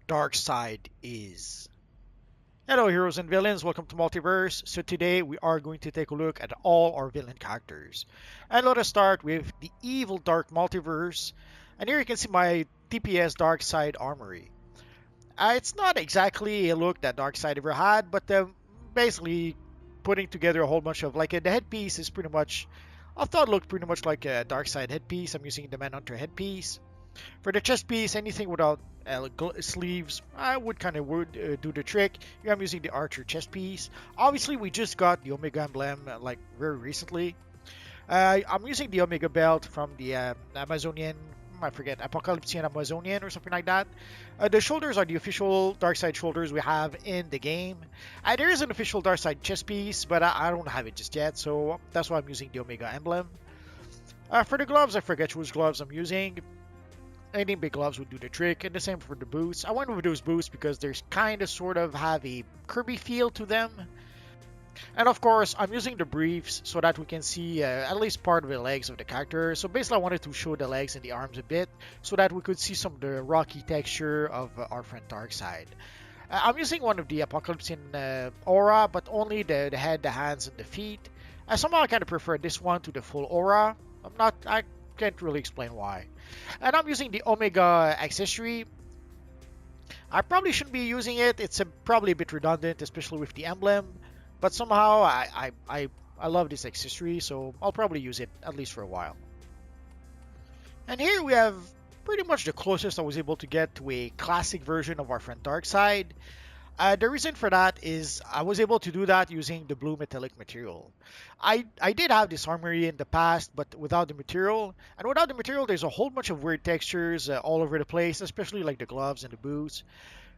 Darkseid is. Hello heroes and villains, welcome to Multiverse. So today we are going to take a look at all our villain characters. And let us start with the evil Dark Multiverse. And here you can see my TPS Darkseid armory. It's not exactly a look that Darkseid ever had, but basically putting together a whole bunch of, the headpiece is pretty much, I thought it looked pretty much like a Darkseid headpiece. I'm using the Manhunter headpiece. For the chest piece, anything without sleeves, I would kind of do the trick. Here I'm using the Archer chest piece. Obviously, we just got the Omega emblem very recently. I'm using the Omega belt from the Amazonian, I forget, Apocalypsean Amazonian or something like that. The shoulders are the official Darkseid shoulders we have in the game. There is an official Darkseid chest piece, but I don't have it just yet, so that's why I'm using the Omega emblem. For the gloves, I forget which gloves I'm using. Any big gloves would do the trick, and the same for the boots. I went with those boots because they kind of sort of have a Kirby feel to them. And of course, I'm using the briefs so that we can see at least part of the legs of the character. So basically, I wanted to show the legs and the arms a bit so that we could see some of the rocky texture of our friend Darkseid. I'm using one of the Apocalypsean aura, but only the head, the hands, and the feet. Somehow I kind of prefer this one to the full aura. I can't really explain why. And I'm using the Omega accessory. I probably shouldn't be using it. It's probably a bit redundant, especially with the emblem. But somehow I love this accessory, so I'll probably use it at least for a while. And here we have pretty much the closest I was able to get to a classic version of our friend Darkseid. The reason for that is I was able to do that using the blue metallic material. I did have this armory in the past, but without the material. And without the material, there's a whole bunch of weird textures all over the place, especially like the gloves and the boots.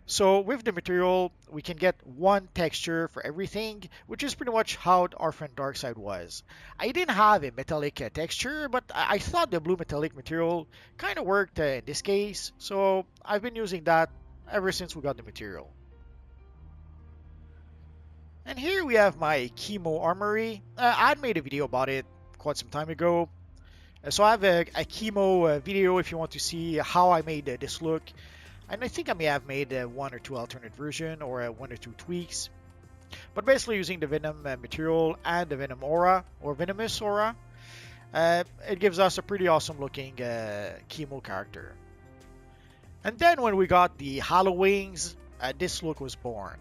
So with the material, we can get one texture for everything, which is pretty much how our friend Darkseid was. I didn't have a metallic texture, but I thought the blue metallic material kind of worked in this case. So I've been using that ever since we got the material. And here we have my Chemo armory. I had made a video about it quite some time ago. So I have a Chemo video if you want to see how I made this look. And I think I may have made one or two alternate version or one or two tweaks. But basically using the Venom material and the Venom aura or Venomous aura, it gives us a pretty awesome looking Chemo character. And then when we got the Hollow Wings, this look was born.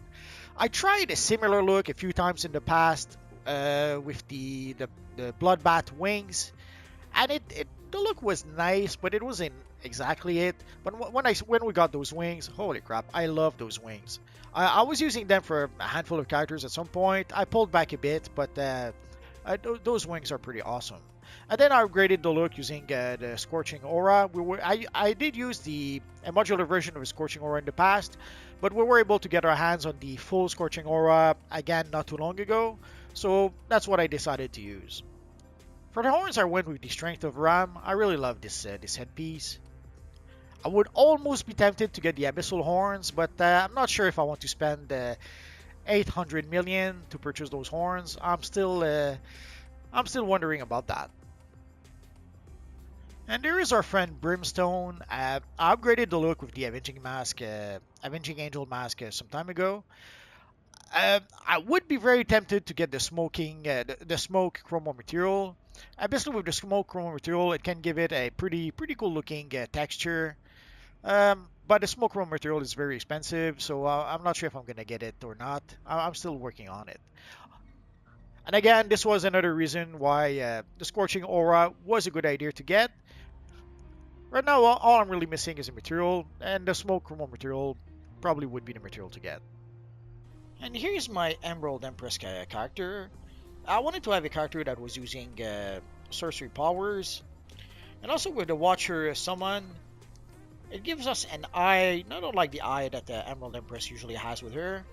I tried a similar look a few times in the past with the Bloodbath wings, and the look was nice, but it wasn't exactly it. But when we got those wings, holy crap, I love those wings. I was using them for a handful of characters at some point. I pulled back a bit, but those wings are pretty awesome. And then I upgraded the look using the Scorching Aura. I did use a modular version of a Scorching Aura in the past, but we were able to get our hands on the full Scorching Aura again not too long ago, so that's what I decided to use. For the horns, I went with the Strength of Ram. I really love this headpiece. I would almost be tempted to get the Abyssal Horns, but I'm not sure if I want to spend 800 million to purchase those horns. I'm still wondering about that. And there is our friend Brimstone. I upgraded the look with the Avenging Angel mask some time ago. I would be very tempted to get the smoke chromo material. Basically, with the smoke chromo material, it can give it a pretty cool looking texture. But the smoke chromo material is very expensive, so I'm not sure if I'm gonna get it or not. I'm still working on it. And again, this was another reason why the Scorching Aura was a good idea to get. Right now, all I'm really missing is a material, and the Smoke Chromo material probably would be the material to get. And here's my Emerald Empress character. I wanted to have a character that was using sorcery powers, and also with the Watcher Summon, it gives us an eye, not unlike the eye that the Emerald Empress usually has with her.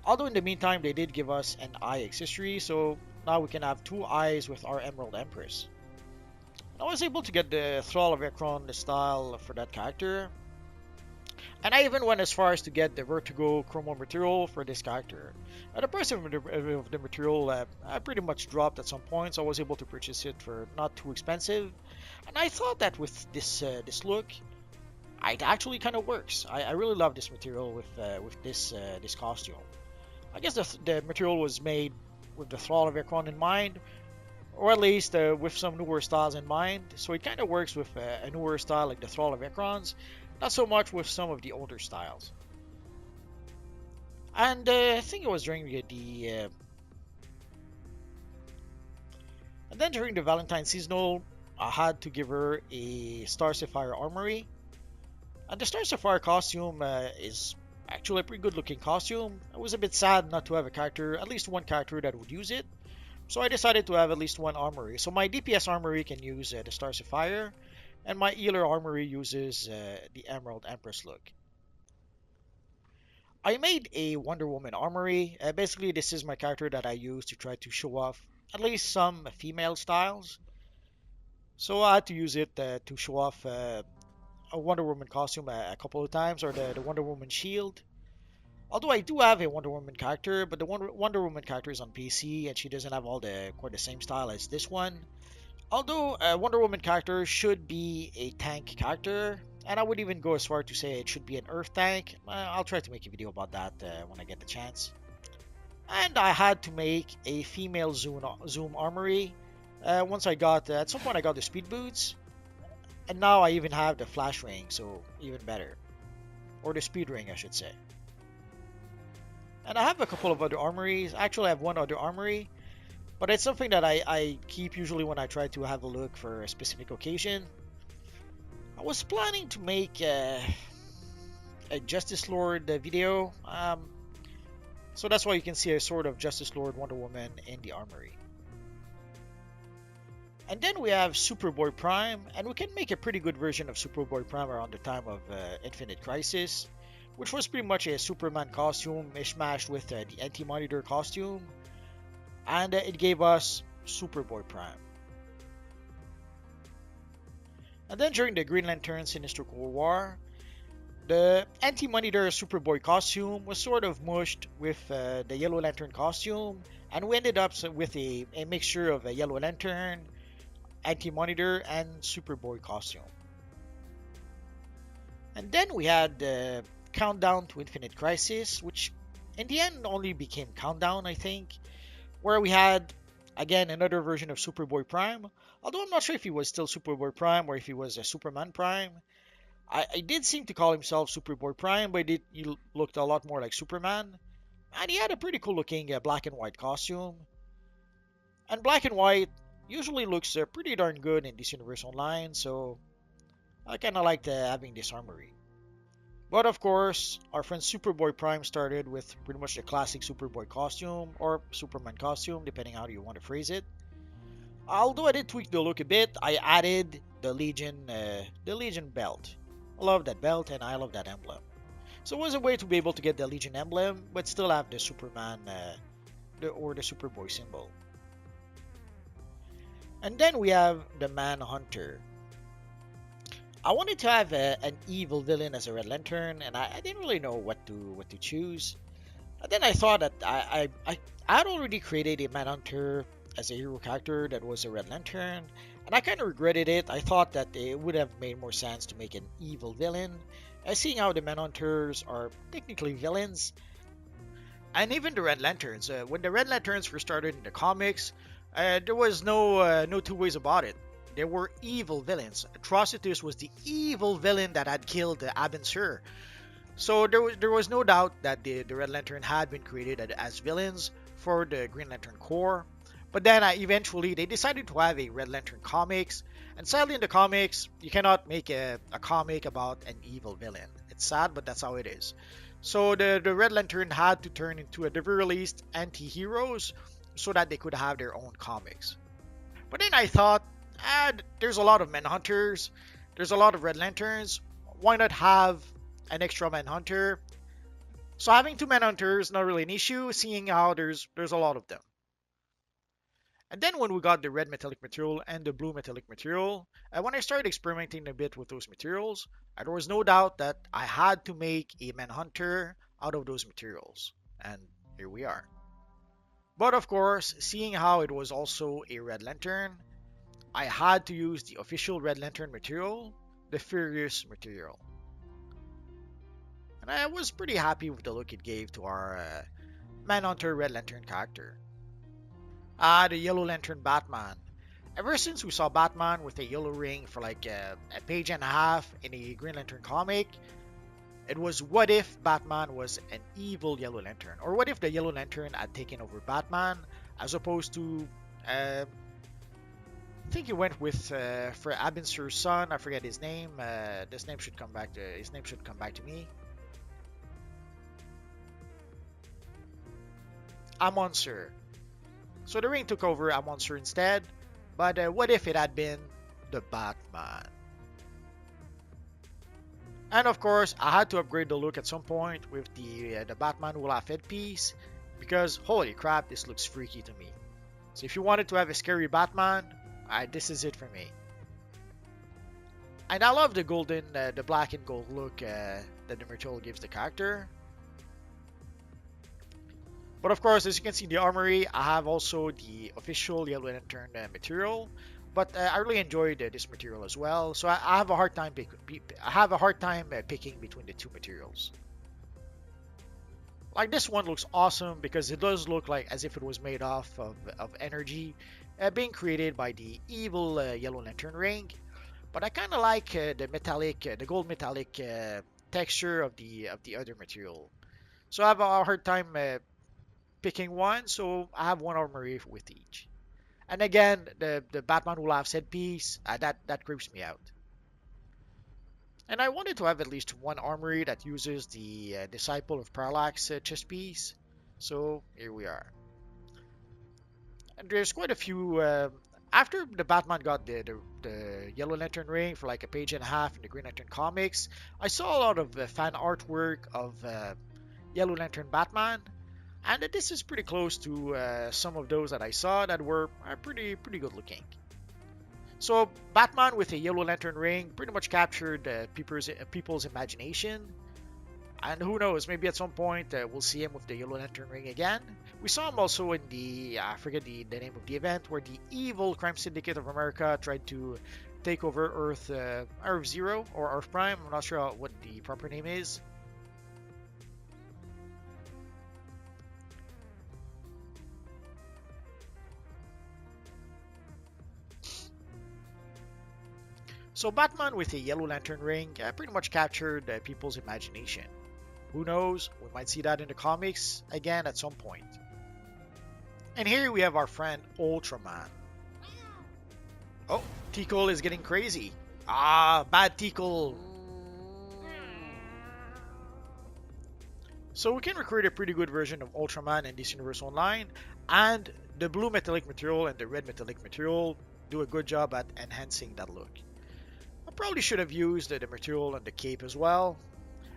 Although in the meantime, they did give us an eye accessory, so now we can have two eyes with our Emerald Empress. I was able to get the Thrall of Ekron style for that character. And I even went as far as to get the Vertigo Chromo material for this character. The price of the material I pretty much dropped at some point, so I was able to purchase it for not too expensive. And I thought that with this look, it actually kind of works. I really love this material with this costume. I guess the material was made with the Thrall of Ekron in mind, or at least with some newer styles in mind. So it kind of works with a newer style like the Thrall of Ekrons, not so much with some of the older styles. And I think it was during and then during the Valentine seasonal, I had to give her a Star Sapphire armory. And the Star Sapphire costume is actually a pretty good looking costume. I was a bit sad not to have a character, at least one character that would use it. So I decided to have at least one armory. So my DPS armory can use the Star Sapphire, and my healer armory uses the Emerald Empress look. I made a Wonder Woman armory. Basically, this is my character that I use to try to show off at least some female styles. So I had to use it to show off a Wonder Woman costume a couple of times, or the Wonder Woman shield. Although I do have a Wonder Woman character, but the Wonder Woman character is on PC and she doesn't have all the quite the same style as this one. Although a Wonder Woman character should be a tank character, and I would even go as far to say it should be an Earth tank. I'll try to make a video about that when I get the chance. And I had to make a female Zoom armory. Once I got, at some point I got the speed boots, and now I even have the flash ring, so even better. Or the speed ring, I should say. And I have a couple of other armories. Actually, I have one other armory, but it's something that I keep usually when I try to have a look for a specific occasion. I was planning to make a Justice Lord video, so that's why you can see a sort of Justice Lord Wonder Woman in the armory. And then we have Superboy Prime, and we can make a pretty good version of Superboy Prime around the time of Infinite Crisis, which was pretty much a Superman costume mishmashed with the Anti-Monitor costume, and it gave us Superboy Prime. And then during the Green Lantern Sinister Cold War, the Anti-Monitor Superboy costume was sort of mushed with the Yellow Lantern costume, and we ended up with a mixture of a Yellow Lantern, Anti-Monitor, and Superboy costume. And then we had the Countdown to Infinite Crisis, which in the end only became Countdown, I think, where we had, again, another version of Superboy Prime, although I'm not sure if he was still Superboy Prime or if he was a Superman Prime. I did seem to call himself Superboy Prime, but he looked a lot more like Superman, and he had a pretty cool looking black and white costume. And black and white usually looks pretty darn good in this universe online, so I kinda liked having this armory. But of course, our friend Superboy Prime started with pretty much the classic Superboy costume, or Superman costume, depending how you want to phrase it. Although I did tweak the look a bit, I added the Legion belt. I love that belt and I love that emblem. So it was a way to be able to get the Legion emblem, but still have the Superman or the Superboy symbol. And then we have the Manhunter. I wanted to have an evil villain as a Red Lantern, and I didn't really know what to choose. And then I thought that I had already created a Manhunter as a hero character that was a Red Lantern, and I kind of regretted it. I thought that it would have made more sense to make an evil villain, seeing how the Manhunters are technically villains. And even the Red Lanterns, when the Red Lanterns were started in the comics, there was no two ways about it. They were evil villains. Atrocitus was the evil villain that had killed Abin Sur. So there was no doubt that the Red Lantern had been created as villains for the Green Lantern Corps. But then eventually they decided to have a Red Lantern comics. And sadly in the comics, you cannot make a comic about an evil villain. It's sad, but that's how it is. So the Red Lantern had to turn into, at the very least, anti-heroes so that they could have their own comics. But then I thought, there's a lot of Manhunters, there's a lot of Red Lanterns, why not have an extra Manhunter? So having two Manhunters is not really an issue, seeing how there's a lot of them. And then when we got the red metallic material and the blue metallic material, when I started experimenting a bit with those materials, there was no doubt that I had to make a Manhunter out of those materials. And here we are. But of course, seeing how it was also a Red Lantern, I had to use the official Red Lantern material, the Furious material. And I was pretty happy with the look it gave to our Manhunter Red Lantern character. The Yellow Lantern Batman. Ever since we saw Batman with a yellow ring for like a page and a half in a Green Lantern comic, it was what if Batman was an evil Yellow Lantern? Or what if the Yellow Lantern had taken over Batman as opposed to, I think he went with, for Abinsur's son, I forget his name, his name should come back to me. Amonsur. So the ring took over Amonsur instead, but what if it had been the Batman? And of course, I had to upgrade the look at some point with the Batman Olaf headpiece, because holy crap, this looks freaky to me. So if you wanted to have a scary Batman, this is it for me. And I love the golden, the black and gold look that the material gives the character. But of course, as you can see in the armory, I have also the official Yellow Lantern material. But I really enjoyed this material as well, so I have a hard time picking between the two materials. Like this one looks awesome because it does look like as if it was made off of energy being created by the evil Yellow Lantern ring. But I kind of like the metallic, the gold metallic texture of the other material. So I have a hard time picking one, so I have one armory with each. And again, the Batman Olaf's headpiece, that creeps me out. And I wanted to have at least one armory that uses the Disciple of Parallax chest piece. So here we are. And there's quite a few. After the Batman got the Yellow Lantern ring for like a page and a half in the Green Lantern comics, I saw a lot of fan artwork of Yellow Lantern Batman. And this is pretty close to some of those that I saw that were pretty good looking. So Batman with a Yellow Lantern ring pretty much captured people's imagination. And who knows, maybe at some point we'll see him with the Yellow Lantern ring again. We saw him also in the, I forget the name of the event, where the evil crime syndicate of America tried to take over Earth Zero or Earth Prime. I'm not sure what the proper name is. So Batman with a Yellow Lantern ring pretty much captured people's imagination. Who knows, we might see that in the comics again at some point. And here we have our friend Ultraman. Oh, Tickle is getting crazy. Bad Tickle. So we can recreate a pretty good version of Ultraman in this universe online, and the blue metallic material and the red metallic material do a good job at enhancing that look. I probably should have used the material and the cape as well.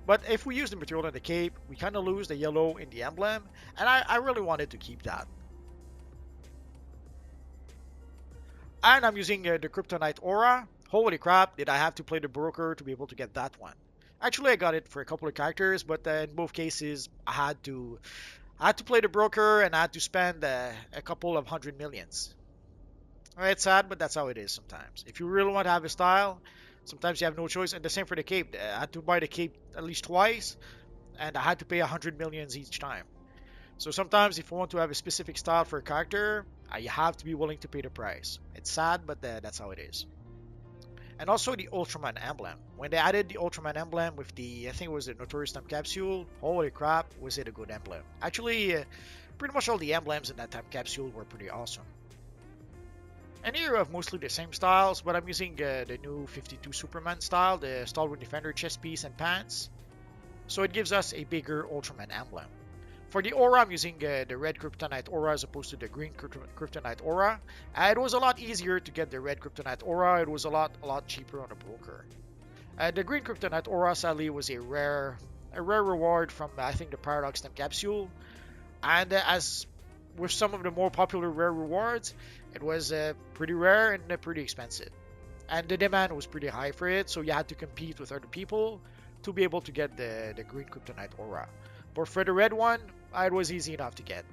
But if we use the material and the cape, we kind of lose the yellow in the emblem. And I really wanted to keep that. And I'm using the Kryptonite Aura. Holy crap, did I have to play the broker to be able to get that one. Actually, I got it for a couple of characters, but in both cases, I had to play the broker and I had to spend a couple of 100 millions. It's sad, but that's how it is sometimes. If you really want to have a style, sometimes you have no choice. And the same for the cape. I had to buy the cape at least twice, and I had to pay 100 millions each time. So sometimes if you want to have a specific style for a character, you have to be willing to pay the price. It's sad, but that's how it is. And also the Ultraman emblem. When they added the Ultraman emblem with the, I think it was the Notorious Time Capsule, holy crap, was it a good emblem. Actually, pretty much all the emblems in that Time Capsule were pretty awesome. And here we have mostly the same styles, but I'm using the new 52 Superman style, the Stalwart Defender chest piece and pants. So it gives us a bigger Ultraman emblem. For the aura, I'm using the red Kryptonite aura as opposed to the green Kryptonite aura. It was a lot easier to get the red Kryptonite aura. It was a lot cheaper on the broker. The green Kryptonite aura sadly was a rare reward from I think the Paradox Time Capsule. And as with some of the more popular rare rewards, it was pretty rare and pretty expensive. And the demand was pretty high for it, so you had to compete with other people to be able to get the green Kryptonite aura. But for the red one, it was easy enough to get.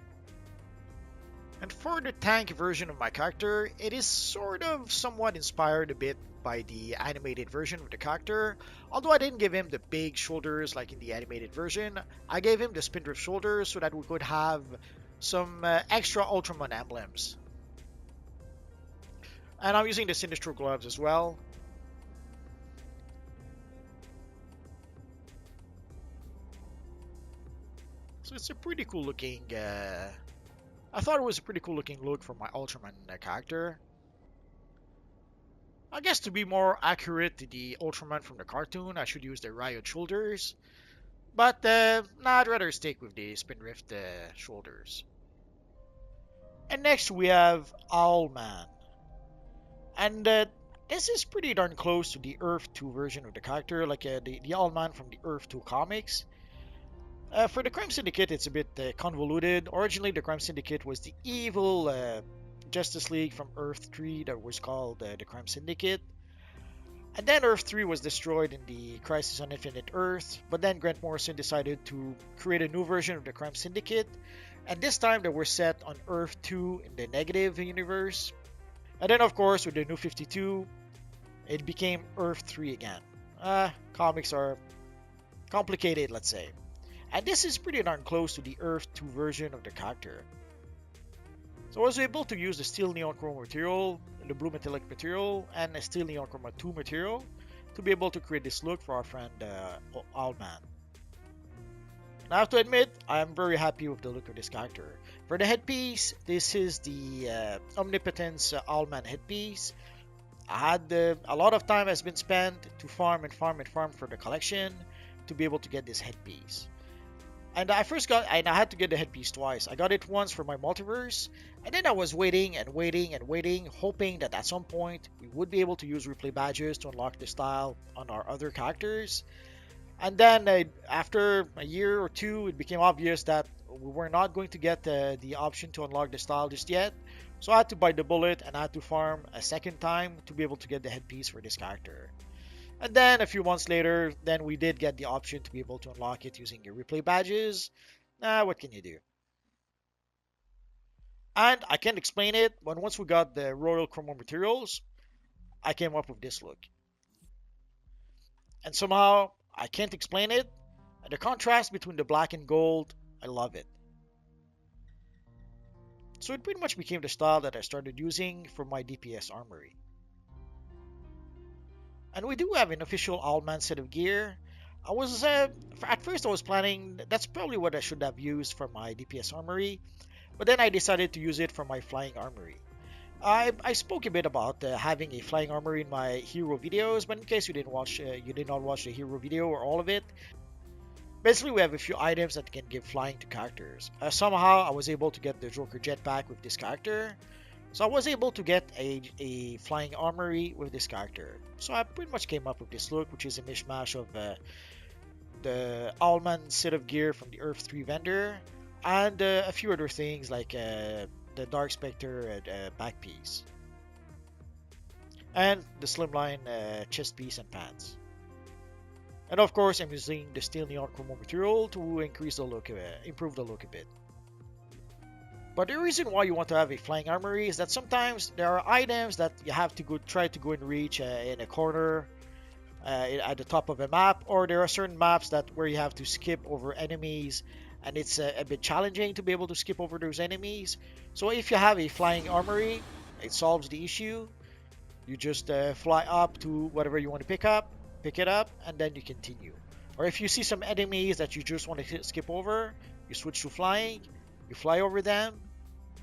And for the tank version of my character, it is sort of somewhat inspired a bit by the animated version of the character. Although I didn't give him the big shoulders like in the animated version, I gave him the spindrift shoulders so that we could have some extra Ultraman emblems. And I'm using the Sinistro gloves as well. So it's a pretty cool looking, I thought it was a pretty cool looking look for my Ultraman character. I guess to be more accurate to the Ultraman from the cartoon, I should use the Riot shoulders. But, nah, I'd rather stick with the Spindrift shoulders. And next we have Owlman. And this is pretty darn close to the Earth 2 version of the character, like the Owlman from the Earth 2 comics. For the Crime Syndicate, it's a bit convoluted. Originally, the Crime Syndicate was the evil Justice League from Earth 3 that was called the Crime Syndicate. And then Earth 3 was destroyed in the Crisis on Infinite Earth, but then Grant Morrison decided to create a new version of the Crime Syndicate, and this time they were set on Earth 2 in the negative universe. And then of course with the New 52, it became Earth 3 again. Comics are complicated, let's say. And this is pretty darn close to the Earth 2 version of the character. So I was able to use the steel neon chrome material, the blue metallic material, and a steel neon chroma 2 material to be able to create this look for our friend Owlman. And I have to admit, I am very happy with the look of this character. For the headpiece, this is the Omnipotence Owlman headpiece. I had a lot of time has been spent to farm and farm and farm for the collection to be able to get this headpiece. And I had to get the headpiece twice. I got it once for my multiverse, and then I was waiting and waiting and waiting, hoping that at some point we would be able to use replay badges to unlock the style on our other characters. And then after a year or two, it became obvious that we were not going to get the option to unlock the style just yet. So I had to bite the bullet and I had to farm a second time to be able to get the headpiece for this character. And then a few months later, then we did get the option to be able to unlock it using your replay badges. What can you do? And I can't explain it, but once we got the Royal Chromo materials, I came up with this look. And somehow, I can't explain it, and the contrast between the black and gold, I love it. So it pretty much became the style that I started using for my DPS armory. And we do have an official Owlman set of gear. At first I was planning, that's probably what I should have used for my DPS armory, but then I decided to use it for my flying armory. I spoke a bit about having a flying armory in my hero videos, but in case you did not watch the hero video or all of it, basically we have a few items that can give flying to characters. Somehow I was able to get the Joker jetpack with this character. So I was able to get a flying armory with this character. So I pretty much came up with this look, which is a mishmash of the Owlman set of gear from the Earth 3 vendor, and a few other things like the Dark Spectre back piece, and the slimline chest piece and pants. And of course I'm using the steel neon chromo material to increase the look, improve the look a bit. But the reason why you want to have a flying armory is that sometimes there are items that you have to try to go and reach in a corner at the top of a map, or there are certain maps where you have to skip over enemies, and it's a bit challenging to be able to skip over those enemies. So if you have a flying armory, it solves the issue. You just fly up to whatever you want to pick it up, and then you continue. Or if you see some enemies that you just want to skip over, you switch to flying, you fly over them,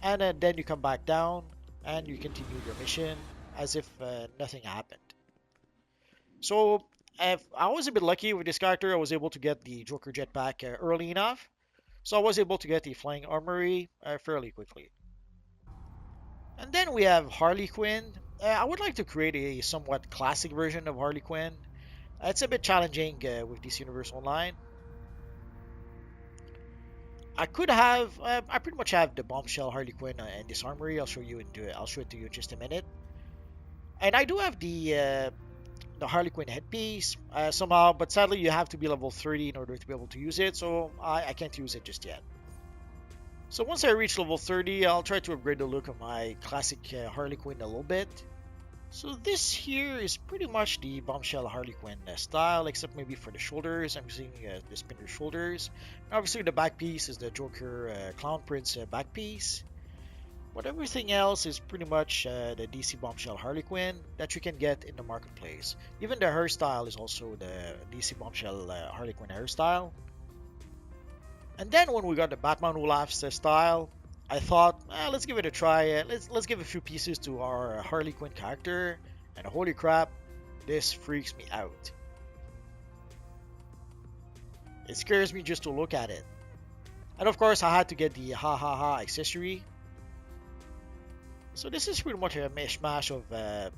and then you come back down and you continue your mission as if nothing happened. So I was a bit lucky with this character. I was able to get the Joker jetpack early enough, so I was able to get the flying armory fairly quickly. And then we have Harley Quinn. I would like to create a somewhat classic version of Harley Quinn. It's a bit challenging with this Universe Online. I pretty much have the bombshell Harley Quinn in this armory. I'll show it to you in just a minute. And I do have the Harley Quinn headpiece somehow, but sadly you have to be level 30 in order to be able to use it, so I can't use it just yet. So once I reach level 30, I'll try to upgrade the look of my classic Harley Quinn a little bit. So this here is pretty much the bombshell Harley Quinn style, except maybe for the shoulders. I'm using the spinner shoulders. Obviously, the back piece is the Joker Clown Prince back piece. But everything else is pretty much the DC Bombshell Harley Quinn that you can get in the marketplace. Even the hairstyle is also the DC Bombshell Harley Quinn hairstyle. And then when we got the Batman Who Laughs style, I thought, let's give it a try. Let's give a few pieces to our Harley Quinn character. And holy crap, this freaks me out. It scares me just to look at it. And of course, I had to get the ha ha ha accessory. So this is pretty much a mishmash of the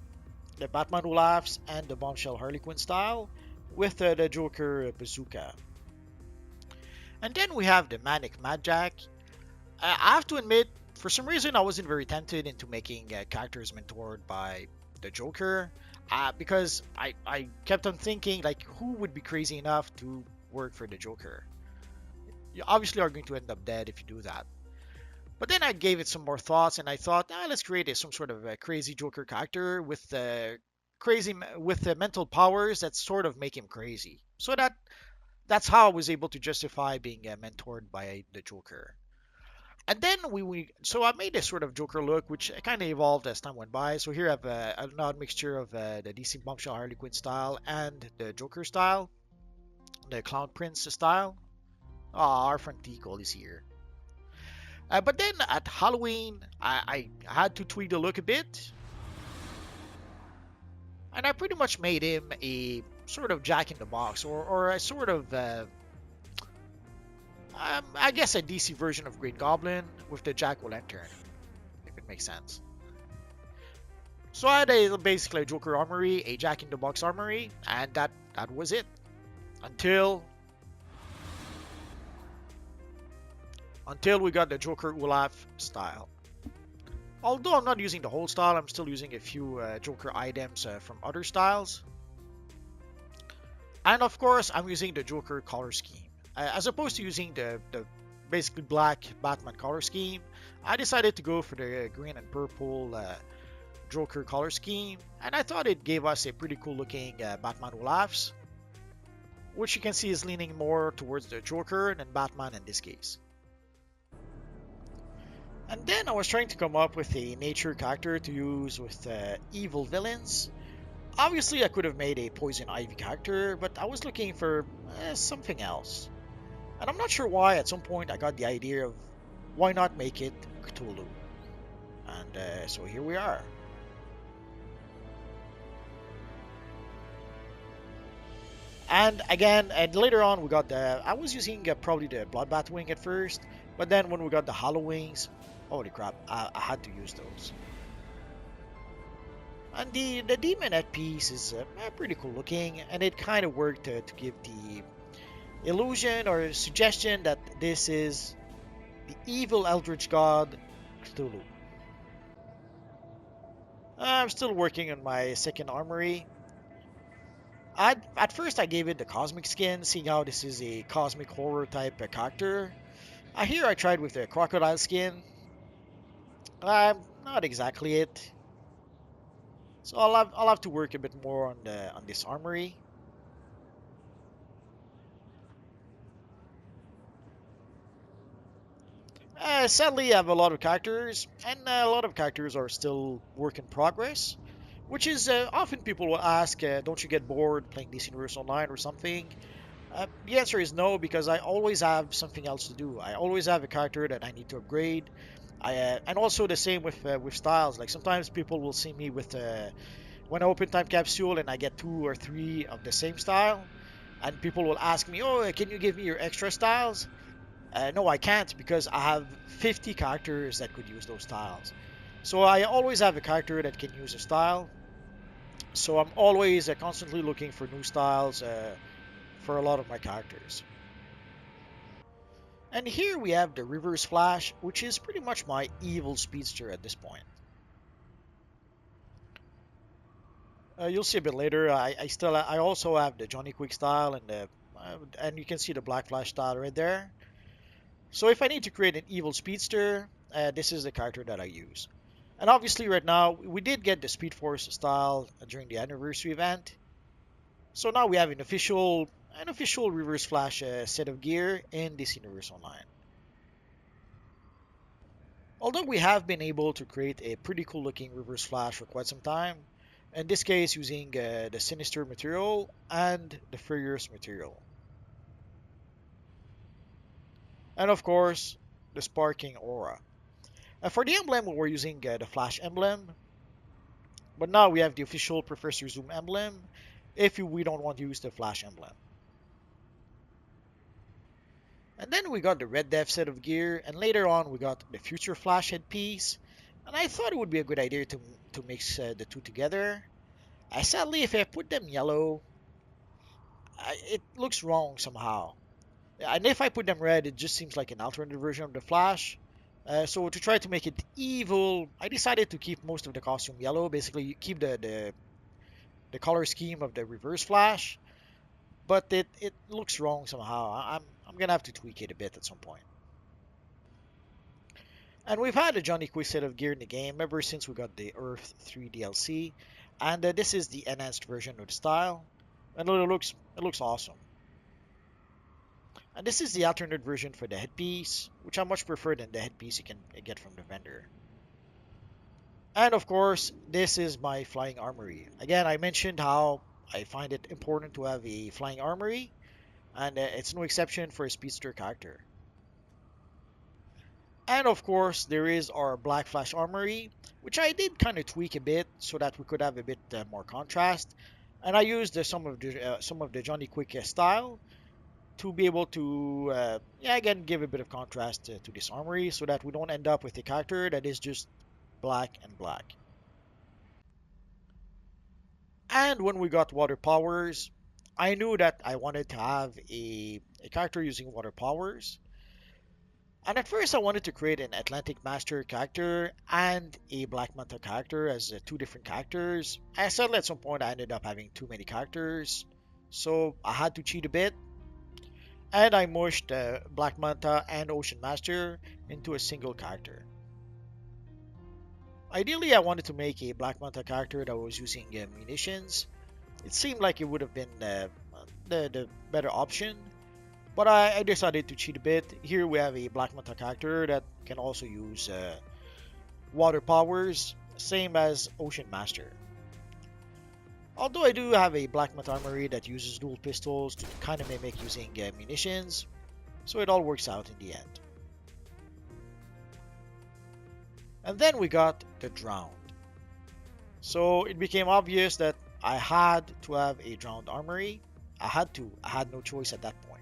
Batman Who Laughs and the Bombshell Harley Quinn style with the Joker bazooka. And then we have the Manic Mad Jack. I have to admit, for some reason I wasn't very tempted into making characters mentored by the Joker. Because I kept on thinking, like, who would be crazy enough to work for the Joker? You obviously are going to end up dead if you do that. But then I gave it some more thoughts, and I thought, let's create some sort of a crazy Joker character with mental powers that sort of make him crazy. So that's how I was able to justify being mentored by the Joker. And then so I made this sort of Joker look, which kind of evolved as time went by. So here I have an odd mixture of the DC Bombshell Harley Quinn style and the Joker style, the Clown Prince style. Our front equal is here. But then at Halloween, I had to tweak the look a bit. And I pretty much made him a sort of Jack-in-the-Box, or a sort of, I guess a DC version of Green Goblin with the Jack-o'-lantern, if it makes sense. So I had basically a Joker armory, a Jack-in-the-Box armory, and that was it. Until we got the Joker Who Laughs style. Although I'm not using the whole style, I'm still using a few Joker items from other styles. And of course, I'm using the Joker color scheme. As opposed to using the basically black Batman color scheme, I decided to go for the green and purple Joker color scheme. And I thought it gave us a pretty cool looking Batman Who Laughs, which you can see is leaning more towards the Joker than Batman in this case. And then I was trying to come up with a nature character to use with evil villains. Obviously, I could have made a Poison Ivy character, but I was looking for something else. And I'm not sure why, at some point I got the idea of why not make it Cthulhu. And so here we are. And again, and later on we got I was using probably the Bloodbath Wing at first, but then when we got the Hollow Wings, holy crap, I had to use those. And the Demonette piece is pretty cool looking, and it kind of worked to give the illusion or suggestion that this is the evil Eldritch God Cthulhu. I'm still working on my second armory. At first I gave it the cosmic skin, seeing how this is a cosmic horror type character. Here I tried with the crocodile skin. Not exactly it. So I'll have to work a bit more on this armory. Sadly, I have a lot of characters, and a lot of characters are still work in progress. Which is often people will ask, don't you get bored playing DC Universe Online or something? The answer is no, because I always have something else to do. I always have a character that I need to upgrade. And also the same with styles. Like sometimes people will see me with when I open Time Capsule and I get 2 or 3 of the same style, and people will ask me, "Oh, can you give me your extra styles?" No, I can't, because I have 50 characters that could use those styles. So I always have a character that can use a style. So I'm always constantly looking for new styles for a lot of my characters. And here we have the Reverse Flash, which is pretty much my evil speedster at this point. You'll see a bit later. I also have the Johnny Quick style and you can see the Black Flash style right there. So if I need to create an evil speedster, this is the character that I use. And obviously right now, we did get the Speed Force style during the anniversary event. So now we have an official Reverse Flash set of gear in this Universe Online. Although we have been able to create a pretty cool looking Reverse Flash for quite some time, in this case using the Sinister material and the Furious material. And of course, the Sparking Aura. For the emblem, we're using the Flash emblem, but now we have the official Professor Zoom emblem if we don't want to use the Flash emblem. And then we got the Red Death set of gear, and later on we got the Future Flash headpiece. And I thought it would be a good idea to mix the two together. Sadly, if I put them yellow, it looks wrong somehow. And if I put them red, it just seems like an alternate version of the Flash. So to try to make it evil, I decided to keep most of the costume yellow. Basically, you keep the color scheme of the Reverse Flash, but it looks wrong somehow. I'm gonna have to tweak it a bit at some point. And we've had a Johnny Quick set of gear in the game ever since we got the Earth 3 DLC, and this is the enhanced version of the style, and it looks awesome. And this is the alternate version for the headpiece, which I much prefer than the headpiece you can get from the vendor. And of course, this is my flying armory. Again, I mentioned how I find it important to have a flying armory, and it's no exception for a speedster character. And of course, there is our Black Flash armory, which I did kind of tweak a bit so that we could have a bit more contrast. And I used some of the Johnny Quick style to be able to, yeah, again, give a bit of contrast to this armory so that we don't end up with a character that is just black and black. And when we got water powers, I knew that I wanted to have a character using water powers. And at first, I wanted to create an Atlantic Master character and a Black Manta character as two different characters. I sadly, at some point, I ended up having too many characters, so I had to cheat a bit. And I mushed Black Manta and Ocean Master into a single character. Ideally, I wanted to make a Black Manta character that was using munitions. It seemed like it would have been the better option. But I decided to cheat a bit. Here we have a Black Manta character that can also use water powers, same as Ocean Master. Although I do have a Black Manta armory that uses dual pistols to kind of mimic using munitions, so it all works out in the end. And then we got the Drowned. So it became obvious that I had to have a Drowned armory. I had no choice at that point.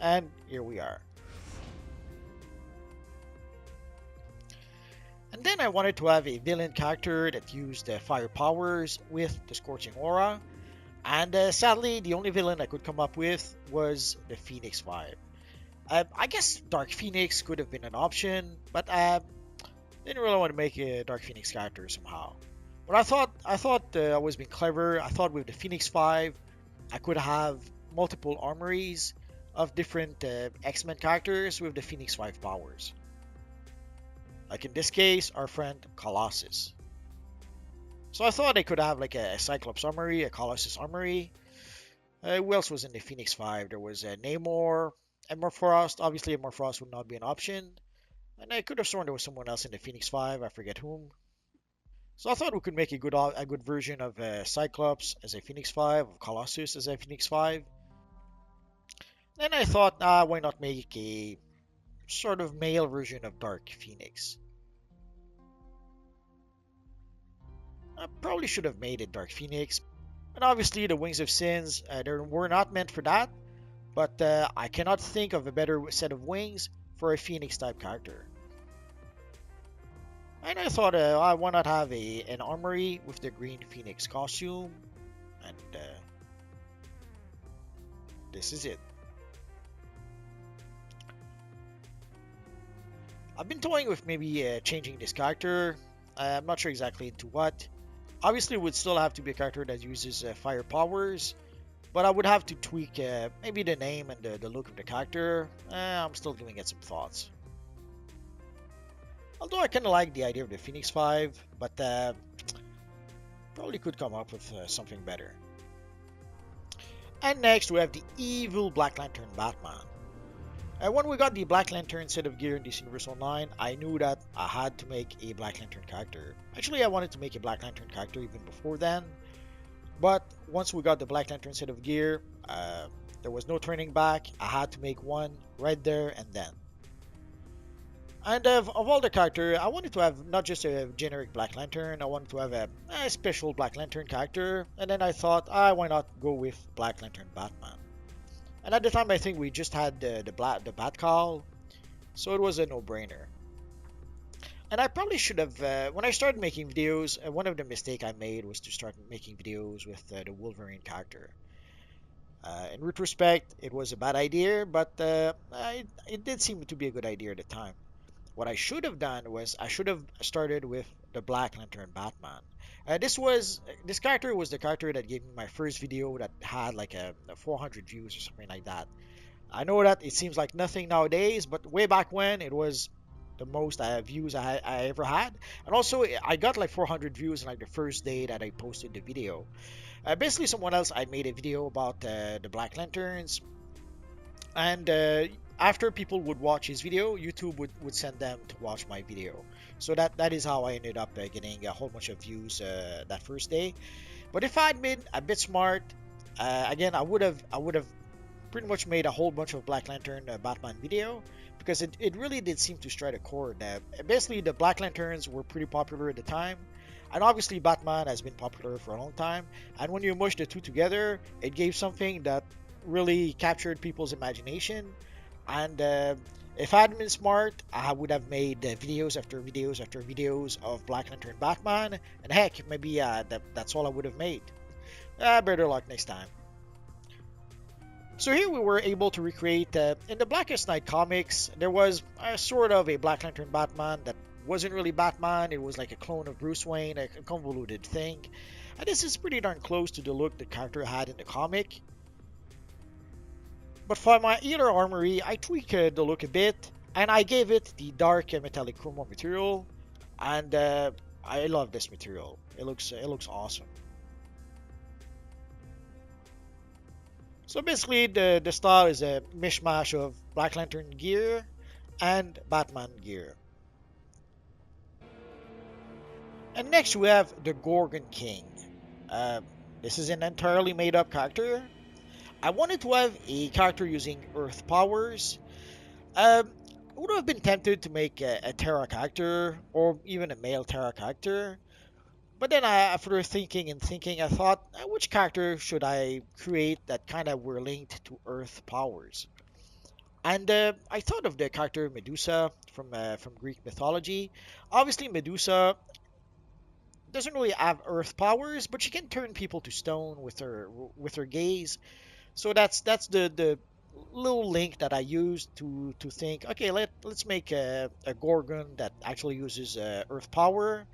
And here we are. And then I wanted to have a villain character that used fire powers with the Scorching Aura. And sadly, the only villain I could come up with was the Phoenix 5. I guess Dark Phoenix could have been an option, but I didn't really want to make a Dark Phoenix character somehow. But I thought I was being clever. I thought with the Phoenix 5, I could have multiple armories of different X-Men characters with the Phoenix 5 powers. Like in this case, our friend Colossus. So I thought I could have like a Cyclops armory, a Colossus armory. Who else was in the Phoenix 5? There was Namor, Emma Frost. Obviously, Emma Frost would not be an option. And I could have sworn there was someone else in the Phoenix 5. I forget whom. So I thought we could make a good version of Cyclops as a Phoenix 5, of Colossus as a Phoenix 5. Then I thought, why not make a sort of male version of Dark Phoenix? I probably should have made it Dark Phoenix. And obviously the Wings of Sins, they were not meant for that. But I cannot think of a better set of wings for a Phoenix type character. And I thought, why not have an armory with the green Phoenix costume? And this is it. I've been toying with maybe changing this character. I'm not sure exactly into what. Obviously, it would still have to be a character that uses fire powers. But I would have to tweak maybe the name and the look of the character. I'm still giving it some thoughts. Although I kind of like the idea of the Phoenix 5, but probably could come up with something better. And next we have the evil Black Lantern Batman. When we got the Black Lantern set of gear in DC Universe Online, I knew that I had to make a Black Lantern character. Actually, I wanted to make a Black Lantern character even before then, but once we got the Black Lantern set of gear, there was no turning back. I had to make one right there and then. And of all the characters, I wanted to have not just a generic Black Lantern, I wanted to have a special Black Lantern character, and then I thought, why not go with Black Lantern Batman? And at the time, I think we just had the Bat Call, so it was a no-brainer. And I probably should have, when I started making videos, one of the mistakes I made was to start making videos with the Wolverine character. In retrospect, it was a bad idea, but it did seem to be a good idea at the time. What I should have done was I should have started with the Black Lantern Batman. This character was the character that gave me my first video that had like a 400 views or something like that. I know that it seems like nothing nowadays, but way back when it was the most views I ever had. And also I got like 400 views in like the first day that I posted the video. Basically, someone else I made a video about the Black Lanterns, and after people would watch his video, YouTube would send them to watch my video. So that is how I ended up getting a whole bunch of views that first day. But if I had been a bit smart, again, I would have pretty much made a whole bunch of Black Lantern Batman video, because it really did seem to strike a chord. Basically, the Black Lanterns were pretty popular at the time, and obviously Batman has been popular for a long time. And when you mush the two together, it gave something that really captured people's imagination. And if I had been smart, I would have made videos after videos after videos of Black Lantern Batman, and heck, maybe that's all I would have made. Better luck next time. So here we were able to recreate, in the Blackest Night comics, there was sort of a Black Lantern Batman that wasn't really Batman. It was like a clone of Bruce Wayne, a convoluted thing. And this is pretty darn close to the look the character had in the comic. But for my inner armory, I tweaked the look a bit, and I gave it the dark metallic chroma material, and I love this material. It looks awesome. So basically, the style is a mishmash of Black Lantern gear and Batman gear. And next we have the Gorgon King. This is an entirely made up character. I wanted to have a character using Earth powers. I would have been tempted to make a Terra character, or even a male Terra character. But then after thinking, I thought, which character should I create that kind of were linked to Earth powers? And I thought of the character Medusa from Greek mythology. Obviously, Medusa doesn't really have Earth powers, but she can turn people to stone with her gaze. So that's the little link that I used to think, okay, let's make a Gorgon that actually uses Earth power.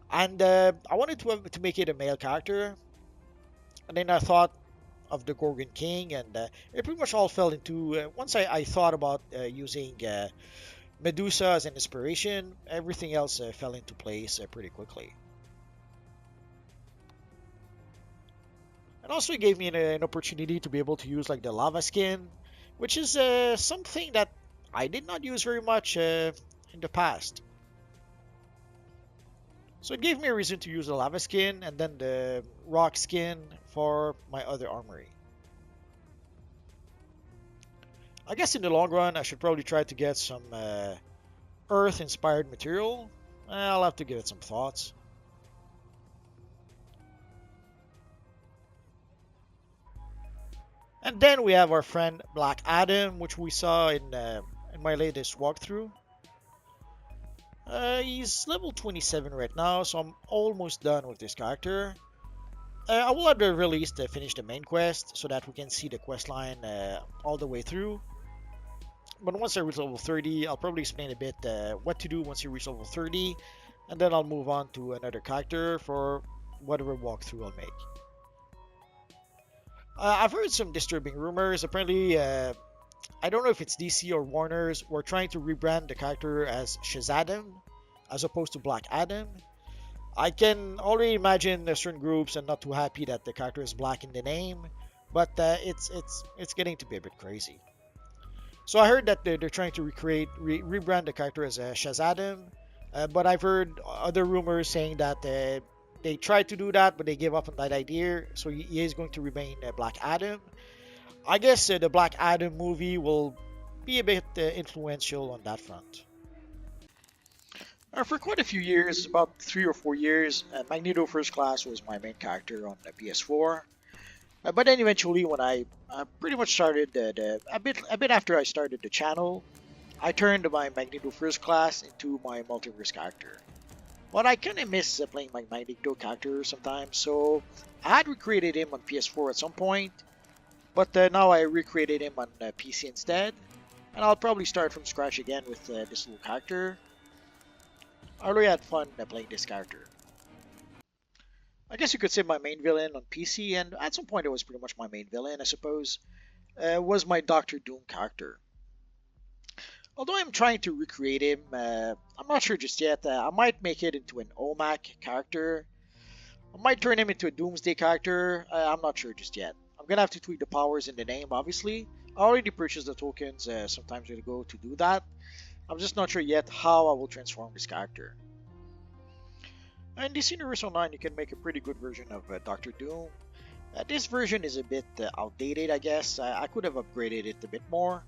And I wanted to make it a male character, and then I thought of the Gorgon King, and it pretty much all fell into, once I thought about using Medusa as an inspiration, everything else fell into place pretty quickly. And also it gave me an opportunity to be able to use like the lava skin, which is something that I did not use very much in the past. So it gave me a reason to use the lava skin and then the rock skin for my other armory. I guess in the long run I should probably try to get some earth inspired material. I'll have to give it some thoughts. And then we have our friend Black Adam, which we saw in my latest walkthrough. He's level 27 right now, so I'm almost done with this character. I will at the very least finish the main quest so that we can see the quest line all the way through. But once I reach level 30, I'll probably explain a bit what to do once you reach level 30, and then I'll move on to another character for whatever walkthrough I'll make. I've heard some disturbing rumors. Apparently, I don't know if it's DC or Warner's, were trying to rebrand the character as Shazam. as opposed to Black Adam. I can already imagine certain groups are not too happy that the character is black in the name, but it's getting to be a bit crazy. So I heard that they're trying to rebrand the character as Shazadam, but I've heard other rumors saying that they tried to do that, but they gave up on that idea. So he is going to remain Black Adam. I guess the Black Adam movie will be a bit influential on that front. For quite a few years, about 3 or 4 years, Magneto First Class was my main character on the PS4. But then eventually, when I pretty much started a bit after I started the channel, I turned my Magneto First Class into my multiverse character. But I kind of miss playing my Magneto character sometimes, so I had recreated him on PS4 at some point, but now I recreated him on PC instead, and I'll probably start from scratch again with this little character. I really had fun playing this character. I guess you could say my main villain on PC, and at some point it was pretty much my main villain, I suppose, was my Doctor Doom character. Although I'm trying to recreate him, I'm not sure just yet. I might make it into an OMAC character. I might turn him into a Doomsday character. I'm not sure just yet. I'm gonna have to tweak the powers in the name, obviously. I already purchased the tokens some time ago to do that. I'm just not sure yet how I will transform this character. In DC Universe Online, you can make a pretty good version of Doctor Doom. This version is a bit outdated, I guess. I could have upgraded it a bit more.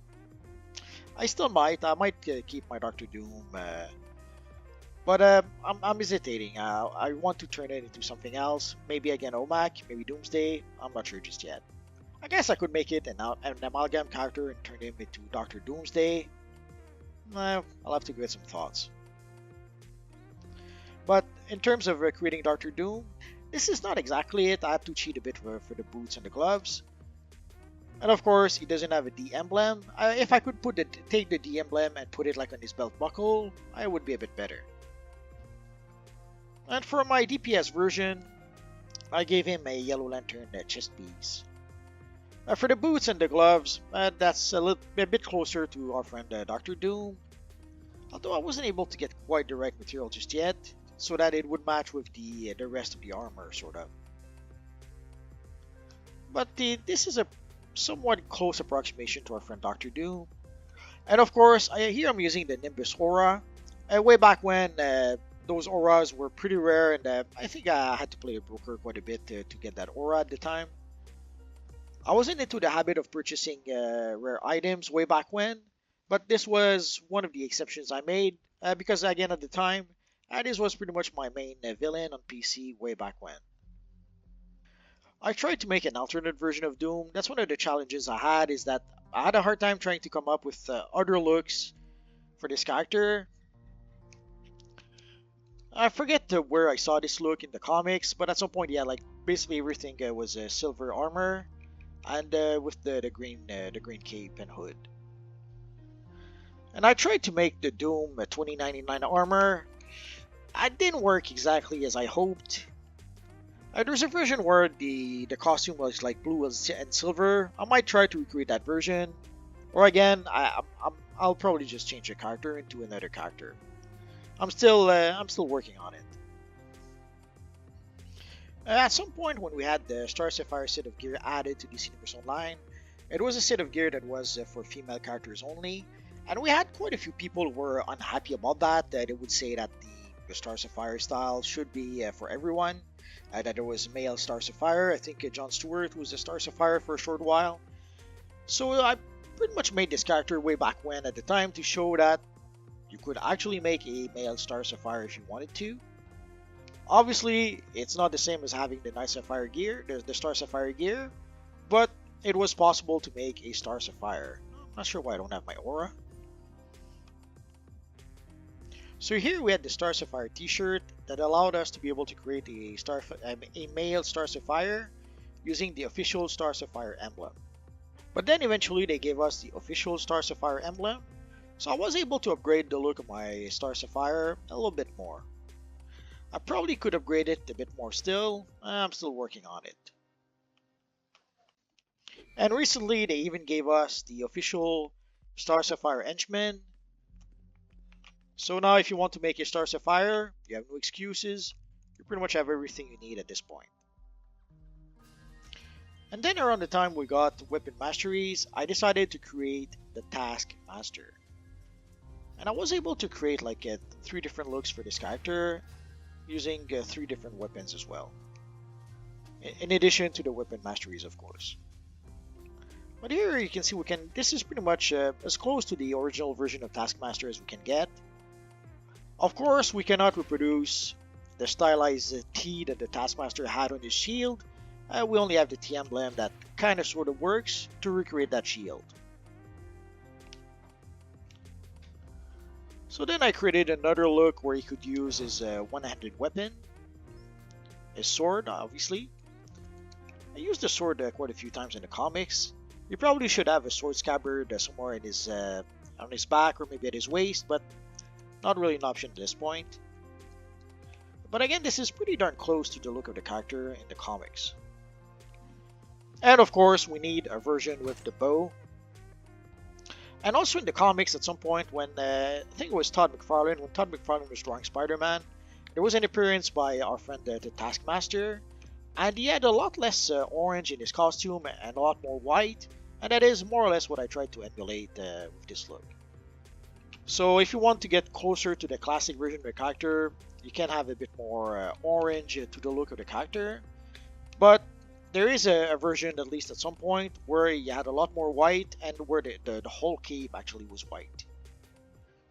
I still might. I might keep my Doctor Doom, but I'm hesitating. I want to turn it into something else. Maybe again OMAC, maybe Doomsday. I'm not sure just yet. I guess I could make it an amalgam character and turn him into Doctor Doomsday. I'll have to give it some thoughts. But in terms of creating Doctor Doom, this is not exactly it. I have to cheat a bit for the boots and the gloves. And of course, he doesn't have a D emblem. If I could take the D emblem and put it like on his belt buckle, I would be a bit better. And for my DPS version, I gave him a Yellow Lantern chest piece. For the boots and the gloves, that's a bit closer to our friend Doctor Doom. Although I wasn't able to get quite the right material just yet, so that it would match with the rest of the armor, sort of. But this is a somewhat close approximation to our friend Doctor Doom. And of course, here I'm using the Nimbus Aura. Way back when, those auras were pretty rare, and I think I had to play a broker quite a bit to get that aura at the time. I wasn't into the habit of purchasing rare items way back when, but this was one of the exceptions I made, because again at the time, this was pretty much my main villain on PC way back when. I tried to make an alternate version of Doom. That's one of the challenges I had, is that I had a hard time trying to come up with other looks for this character. I forget where I saw this look in the comics, but at some point, yeah, like basically everything was silver armor, and with the green cape and hood. And I tried to make the Doom 2099 armor. It didn't work exactly as I hoped. There's a version where the costume was like blue and silver. I might try to recreate that version, or again, I'll probably just change the character into another character. I'm still working on it. At some point when we had the Star Sapphire set of gear added to DC Universe Online, it was a set of gear that was for female characters only, and we had quite a few people who were unhappy about that. They would say that the Star Sapphire style should be for everyone, that there was male Star Sapphire. I think John Stewart was a Star Sapphire for a short while. So I pretty much made this character way back when at the time to show that you could actually make a male Star Sapphire if you wanted to. Obviously, it's not the same as having the Night Sapphire gear, the Star Sapphire gear, but it was possible to make a Star Sapphire. I'm not sure why I don't have my aura. So here we had the Star Sapphire t-shirt that allowed us to be able to create a male Star Sapphire using the official Star Sapphire emblem. But then eventually they gave us the official Star Sapphire emblem, so I was able to upgrade the look of my Star Sapphire a little bit more. I probably could upgrade it a bit more still. I'm still working on it. And recently they even gave us the official Star Sapphire henchman. So now if you want to make a Star Sapphire, you have no excuses. You pretty much have everything you need at this point. And then around the time we got weapon masteries, I decided to create the Taskmaster. And I was able to create like 3 different looks for this character using 3 different weapons as well. In addition to the weapon masteries, of course. But here you can see this is pretty much as close to the original version of Taskmaster as we can get. Of course, we cannot reproduce the stylized T that the Taskmaster had on his shield. We only have the T emblem that kind of sort of works to recreate that shield. So then I created another look where he could use his one-handed weapon, his sword, obviously. I used the sword quite a few times in the comics. You probably should have a sword scabbard somewhere in his on his back or maybe at his waist, but not really an option at this point. But again, this is pretty darn close to the look of the character in the comics. And of course, we need a version with the bow. And also in the comics, at some point when I think it was Todd McFarlane, when Todd McFarlane was drawing Spider-Man, there was an appearance by our friend the Taskmaster, and he had a lot less orange in his costume and a lot more white, and that is more or less what I tried to emulate with this look. So if you want to get closer to the classic version of the character, you can have a bit more orange to the look of the character, but there is a version, at least at some point, where you had a lot more white and where the whole cape actually was white.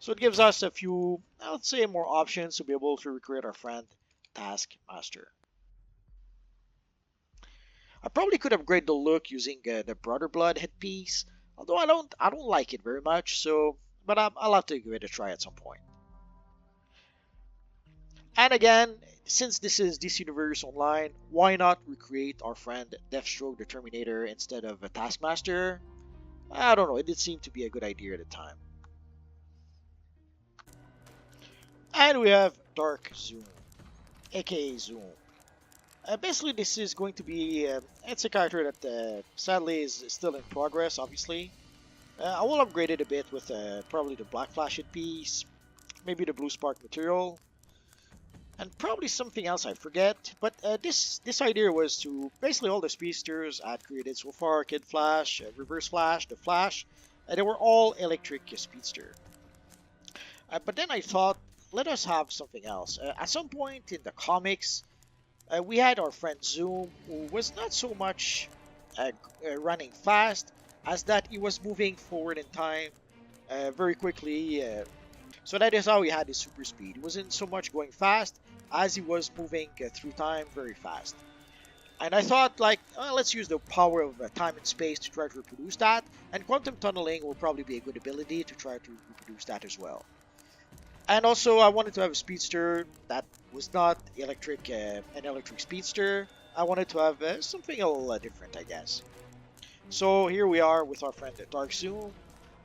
So it gives us a few, I would say, more options to be able to recreate our friend Taskmaster. I probably could upgrade the look using the Brother Blood headpiece, although I don't like it very much. But I'll have to give it a try at some point. And again, since this is DC Universe Online, why not recreate our friend Deathstroke the Terminator instead of a Taskmaster? I don't know, it did seem to be a good idea at the time. And we have Dark Zoom, aka Zoom. Basically, this is going to be, it's a character that sadly is still in progress, obviously. I will upgrade it a bit with probably the Black Flash piece, maybe the Blue Spark material, and probably something else I forget. But this idea was to, basically all the speedsters I've created so far, Kid Flash, Reverse Flash, the Flash, they were all electric speedster. But then I thought, let us have something else. At some point in the comics, we had our friend Zoom, who was not so much running fast as that he was moving forward in time very quickly. So that is how he had his super speed. He wasn't so much going fast as he was moving through time very fast. And I thought, like, let's use the power of time and space to try to reproduce that. And quantum tunneling will probably be a good ability to try to reproduce that as well. And also, I wanted to have a speedster that was not electric, an electric speedster. I wanted to have something a little different, I guess. So here we are with our friend Dark Zoom,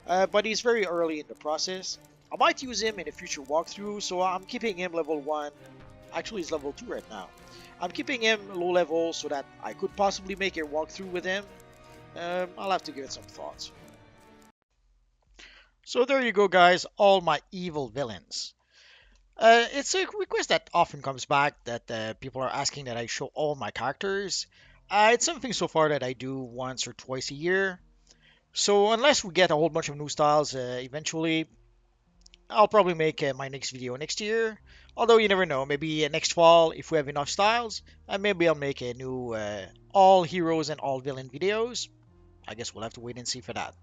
but he's very early in the process. I might use him in a future walkthrough, so I'm keeping him level 1. Actually, he's level 2 right now. I'm keeping him low level so that I could possibly make a walkthrough with him. I'll have to give it some thoughts. So there you go, guys, all my evil villains. It's a request that often comes back that people are asking that I show all my characters. It's something so far that I do once or twice a year. So unless we get a whole bunch of new styles eventually, I'll probably make my next video next year. Although you never know, maybe next fall if we have enough styles, maybe I'll make a new all heroes and all villain videos. I guess we'll have to wait and see for that.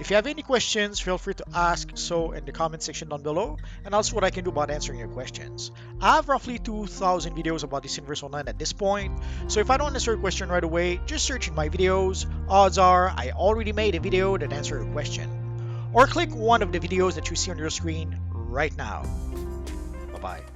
If you have any questions, feel free to ask so in the comment section down below, and I'll see what I can do about answering your questions. I have roughly 2,000 videos about this universe online at this point, so if I don't answer a question right away, just search in my videos. Odds are I already made a video that answers your question. Or click one of the videos that you see on your screen right now. Bye-bye.